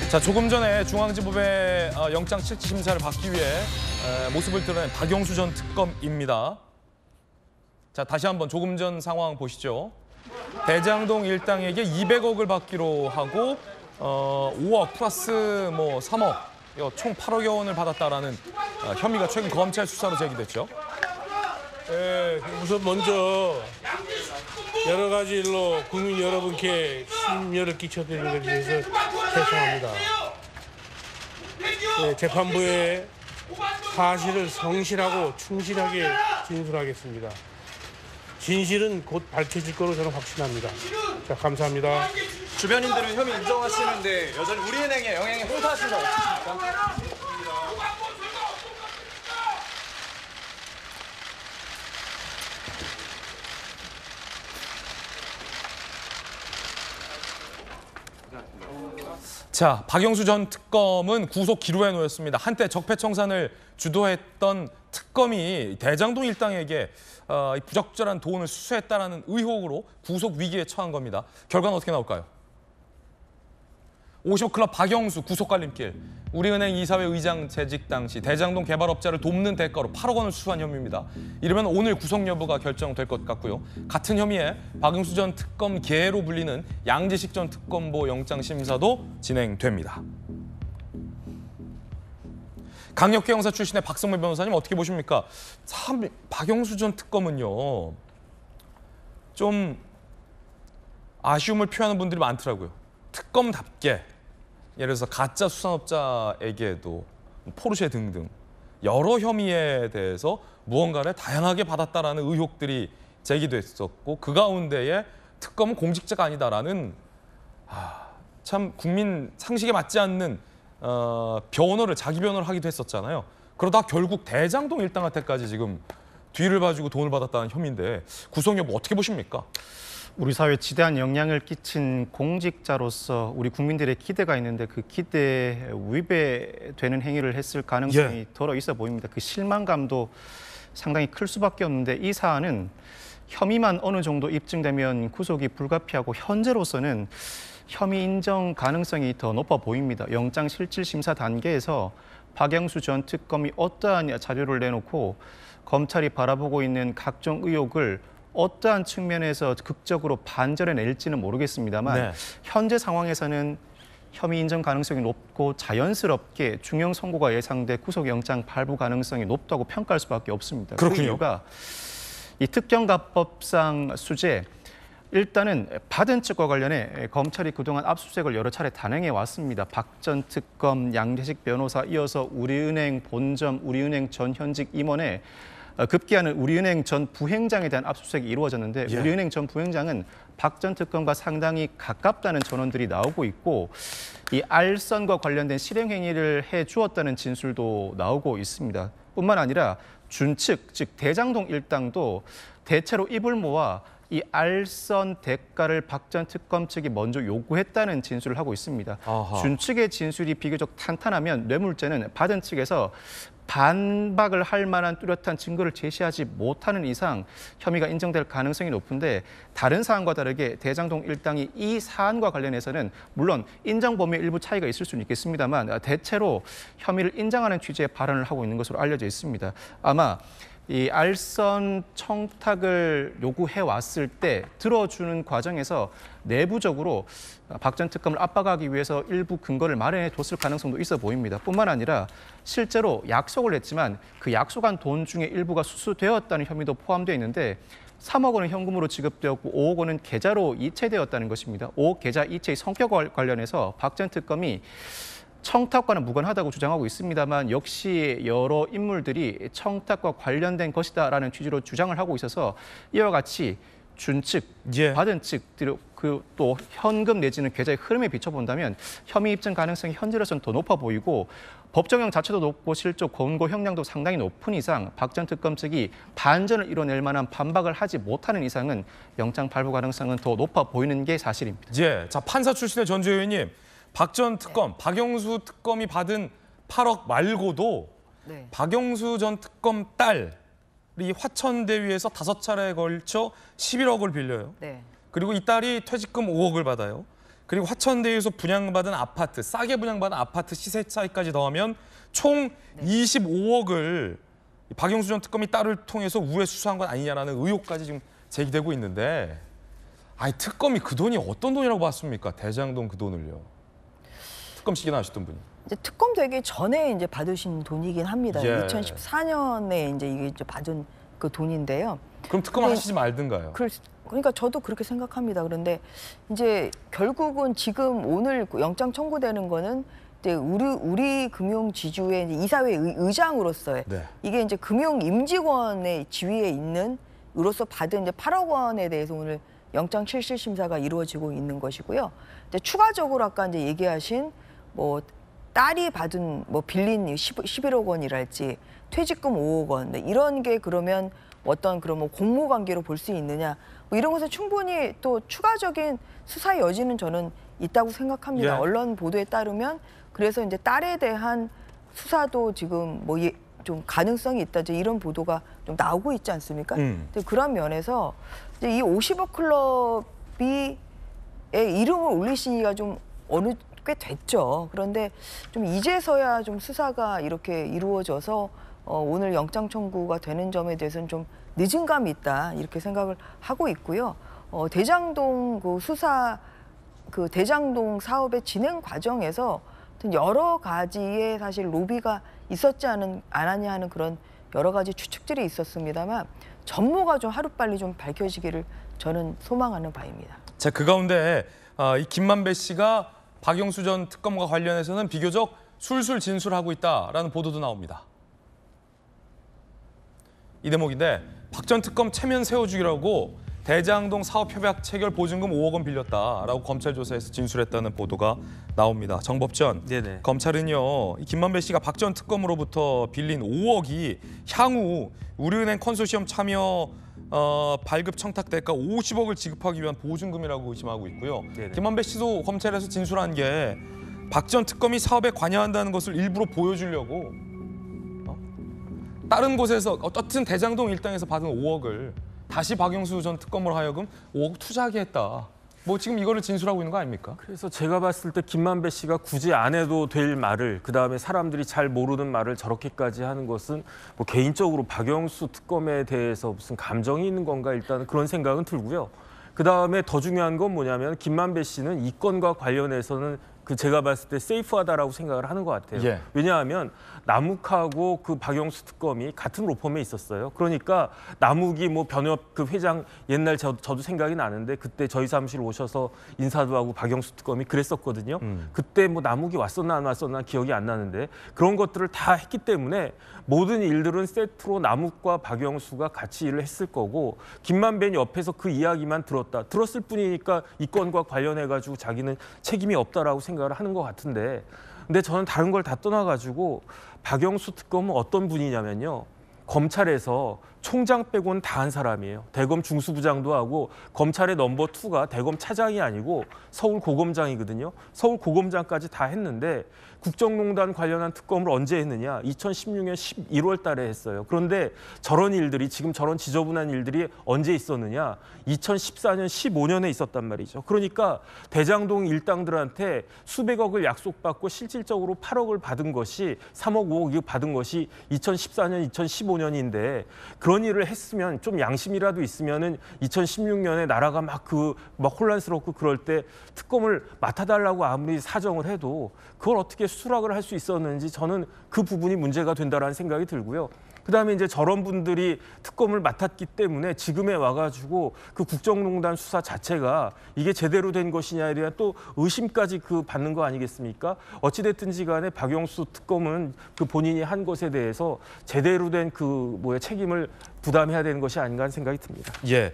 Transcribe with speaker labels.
Speaker 1: 자, 조금 전에 중앙지법의 영장 실질 심사를 받기 위해 모습을 드러낸 박영수 전 특검입니다. 자, 다시 한번 조금 전 상황 보시죠. 대장동 일당에게 200억을 받기로 하고 5억 플러스 3억, 총 8억여 원을 받았다라는 혐의가 최근 검찰 수사로 제기됐죠.
Speaker 2: 네, 우선 먼저 여러 가지 일로 국민 여러분께 심려를 끼쳐드리는 것에 대해서 죄송합니다. 네, 재판부에 사실을 성실하고 충실하게 진술하겠습니다. 진실은 곧 밝혀질 거로 저는 확신합니다. 자, 감사합니다.
Speaker 3: 주변인들은 혐의 인정하시는데 여전히 우리은행에 영향에 홍사하신 적 없으십니까?
Speaker 1: 자, 박영수 전 특검은 구속 기로에 놓였습니다. 한때 적폐청산을 주도했던 특검이 대장동 일당에게 부적절한 돈을 수수했다라는 의혹으로 구속 위기에 처한 겁니다. 결과는 어떻게 나올까요? 55클럽 박영수 구속 갈림길. 우리은행 이사회 의장 재직 당시 대장동 개발업자를 돕는 대가로 8억 원을 수수한 혐의입니다. 이러면 오늘 구속 여부가 결정될 것 같고요. 같은 혐의에 박영수 전 특검 계로 불리는 양재식 전 특검보 영장 심사도 진행됩니다. 강력계 형사 출신의 박성문 변호사님 어떻게 보십니까? 참 박영수 전 특검은요, 좀 아쉬움을 표하는 분들이 많더라고요. 특검답게 예를 들어서 가짜 수산업자에게도 포르쉐 등등 여러 혐의에 대해서 무언가를 다양하게 받았다라는 의혹들이 제기됐었고, 그 가운데에 특검은 공직자가 아니다라는 참 국민 상식에 맞지 않는 자기 변호를 하기도 했었잖아요. 그러다 결국 대장동 일당한테까지 지금 뒤를 봐주고 돈을 받았다는 혐의인데 구속 여부 어떻게 보십니까?
Speaker 4: 우리 사회에 지대한 영향을 끼친 공직자로서 우리 국민들의 기대가 있는데 그 기대에 위배되는 행위를 했을 가능성이 덜어 있어 보입니다. 그 실망감도 상당히 클 수밖에 없는데 이 사안은 혐의만 어느 정도 입증되면 구속이 불가피하고 현재로서는 혐의 인정 가능성이 더 높아 보입니다. 영장 실질 심사 단계에서 박영수 전 특검이 어떠한 자료를 내놓고 검찰이 바라보고 있는 각종 의혹을 어떠한 측면에서 극적으로 반전해낼지는 모르겠습니다만 현재 상황에서는 혐의 인정 가능성이 높고 자연스럽게 중형 선고가 예상돼 구속영장 발부 가능성이 높다고 평가할 수밖에 없습니다.
Speaker 1: 그렇군요.
Speaker 4: 그 이유가 이 특경가법상 수재, 일단은 받은 측과 관련해 검찰이 그동안 압수수색을 여러 차례 단행해 왔습니다. 박 전 특검, 양재식 변호사 이어서 우리은행 본점, 우리은행 전 현직 임원에 급기야는 우리은행 전 부행장에 대한 압수수색이 이루어졌는데 우리은행 전 부행장은 박 전 특검과 상당히 가깝다는 전원들이 나오고 있고 이 알선과 관련된 실행행위를 해주었다는 진술도 나오고 있습니다. 뿐만 아니라 준측, 즉 대장동 일당도 대체로 입을 모아 이 알선 대가를 박 전 특검 측이 먼저 요구했다는 진술을 하고 있습니다. 준측의 진술이 비교적 탄탄하면 뇌물죄는 받은 측에서 반박을 할 만한 뚜렷한 증거를 제시하지 못하는 이상 혐의가 인정될 가능성이 높은데, 다른 사안과 다르게 대장동 일당이 이 사안과 관련해서는 물론 인정 범위의 일부 차이가 있을 수는 있겠습니다만 대체로 혐의를 인정하는 취지의 발언을 하고 있는 것으로 알려져 있습니다. 아마 이 알선 청탁을 요구해 왔을 때 들어주는 과정에서 내부적으로 박 전 특검을 압박하기 위해서 일부 근거를 마련해 뒀을 가능성도 있어 보입니다. 뿐만 아니라 실제로 약속을 했지만 그 약속한 돈 중에 일부가 수수되었다는 혐의도 포함되어 있는데 3억 원은 현금으로 지급되었고 5억 원은 계좌로 이체되었다는 것입니다. 5억 계좌 이체의 성격과 관련해서 박 전 특검이 청탁과는 무관하다고 주장하고 있습니다만 역시 여러 인물들이 청탁과 관련된 것이다라는 취지로 주장을 하고 있어서 이와 같이 준측, 받은 측, 또 현금 내지는 계좌의 흐름에 비춰본다면 혐의 입증 가능성이 현재로서는 더 높아 보이고 법정형 자체도 높고 실적 권고 형량도 상당히 높은 이상 박 전 특검 측이 반전을 이뤄낼 만한 반박을 하지 못하는 이상은 영장 발부 가능성은 더 높아 보이는 게 사실입니다.
Speaker 1: 자, 판사 출신의 전주 의원님, 박 전 특검, 박영수 특검이 받은 8억 말고도 박영수 전 특검 딸이 화천대유에서 5차례에 걸쳐 11억을 빌려요. 그리고 이 딸이 퇴직금 5억을 받아요. 그리고 화천대유에서 분양받은 아파트, 싸게 분양받은 아파트 시세 차익까지 더하면 총 25억을 박영수 전 특검이 딸을 통해서 우회 수수한 건 아니냐라는 의혹까지 지금 제기되고 있는데, 아니 특검이 그 돈이 어떤 돈이라고 봤습니까? 대장동 그 돈을요. 특검식이나 하셨던 분이.
Speaker 5: 이제 특검 되기 전에 이제 받으신 돈이긴 합니다.
Speaker 1: 예.
Speaker 5: 2014년에 이제 이게 이제 받은 그 돈인데요.
Speaker 1: 그럼 특검
Speaker 5: 근데
Speaker 1: 하시지 말든가요.
Speaker 5: 그러니까 저도 그렇게 생각합니다. 그런데 이제 결국은 지금 오늘 영장 청구되는 거는 이제 우리 금융지주의 이제 이사회 의장으로서의
Speaker 1: 네.
Speaker 5: 이게 이제 금융임직원의 지위에 있는 으로서 받은 이제 8억 원에 대해서 오늘 영장 실질 심사가 이루어지고 있는 것이고요. 이제 추가적으로 아까 이제 얘기하신 뭐 딸이 받은 뭐 빌린 11억 원이랄지 퇴직금 5억 원 이런 게 그러면 어떤 그런 뭐 공모 관계로 볼 수 있느냐 뭐 이런 것은 충분히 또 추가적인 수사 여지는 저는 있다고 생각합니다.
Speaker 1: 예.
Speaker 5: 언론 보도에 따르면 그래서 이제 딸에 대한 수사도 지금 뭐 좀 가능성이 있다 이런 보도가 좀 나오고 있지 않습니까? 근데 그런 면에서 이제 이 50억 클럽이 이름을 올리시기가 좀 꽤 됐죠. 그런데 좀 이제서야 좀 수사가 이렇게 이루어져서 오늘 영장 청구가 되는 점에 대해서는 좀 늦은 감이 있다 이렇게 생각을 하고 있고요. 대장동 그 수사 그 대장동 사업의 진행 과정에서 여러 가지의 사실 로비가 있었지 않았냐 하는 그런 여러 가지 추측들이 있었습니다만 전모가 좀 하루빨리 좀 밝혀지기를 저는 소망하는 바입니다.
Speaker 1: 자, 그 가운데 이 김만배 씨가 박영수 전 특검과 관련해서는 비교적 술술 진술하고 있다라는 보도도 나옵니다. 이 대목인데 박 전 특검 체면 세워주기라고 대장동 사업 협약 체결 보증금 5억 원 빌렸다라고 검찰 조사에서 진술했다는 보도가 나옵니다. 정법전,
Speaker 6: 네네.
Speaker 1: 검찰은요 이 김만배 씨가 박 전 특검으로부터 빌린 5억이 향후 우리은행 컨소시엄 참여 발급 청탁 대가 50억을 지급하기 위한 보증금이라고 의심하고 있고요.
Speaker 6: 네네.
Speaker 1: 김만배 씨도 검찰에서 진술한 게 박 전 특검이 사업에 관여한다는 것을 일부러 보여주려고 다른 곳에서 어떻든 대장동 일당에서 받은 5억을 다시 박영수 전 특검으로 하여금 5억 투자하게 했다. 뭐 지금 이거를 진술하고 있는 거 아닙니까?
Speaker 6: 그래서 제가 봤을 때 김만배 씨가 굳이 안 해도 될 말을 그다음에 사람들이 잘 모르는 말을 저렇게까지 하는 것은 뭐 개인적으로 박영수 특검에 대해서 무슨 감정이 있는 건가 일단 그런 생각은 들고요. 그다음에 더 중요한 건 뭐냐면 김만배 씨는 이 건과 관련해서는 그 제가 봤을 때 세이프하다라고 생각을 하는 것 같아요.
Speaker 1: 예.
Speaker 6: 왜냐하면 남욱하고 그 박영수 특검이 같은 로펌에 있었어요. 그러니까 남욱이 뭐 변협 그 회장 옛날 저도 생각이 나는데 그때 저희 사무실 오셔서 인사도 하고 박영수 특검이 그랬었거든요. 그때 뭐 남욱이 왔었나 안 왔었나 기억이 안 나는데 그런 것들을 다 했기 때문에 모든 일들은 세트로 남욱과 박영수가 같이 일을 했을 거고 김만배는 옆에서 그 이야기만 들었을 뿐이니까 이 건과 관련해가지고 자기는 책임이 없다라고 생각을 하는 것 같은데 근데 저는 다른 걸 다 떠나가지고 박영수 특검은 어떤 분이냐면요. 검찰에서 총장 빼고는 다 한 사람이에요. 대검 중수부장도 하고 검찰의 넘버 2가 대검 차장이 아니고 서울 고검장이거든요. 서울 고검장까지 다 했는데 국정농단 관련한 특검을 언제 했느냐? 2016년 11월 달에 했어요. 그런데 저런 일들이 지금 저런 지저분한 일들이 언제 있었느냐? 2014년 15년에 있었단 말이죠. 그러니까 대장동 일당들한테 수백억을 약속받고 실질적으로 8억을 받은 것이 3억 5억 받은 것이 2014년 2015년인데 그런 일을 했으면 좀 양심이라도 있으면은 2016년에 나라가 막 혼란스럽고 그럴 때 특검을 맡아달라고 아무리 사정을 해도 그걸 어떻게 수락을 할 수 있었는지 저는 그 부분이 문제가 된다라는 생각이 들고요. 그다음에 이제 저런 분들이 특검을 맡았기 때문에 지금에 와가지고 그 국정농단 수사 자체가 이게 제대로 된 것이냐에 대한 또 의심까지 받는 거 아니겠습니까? 어찌됐든지 간에 박영수 특검은 그 본인이 한 것에 대해서 제대로 된 책임을 부담해야 되는 것이 아닌가 하는 생각이 듭니다.
Speaker 1: 예.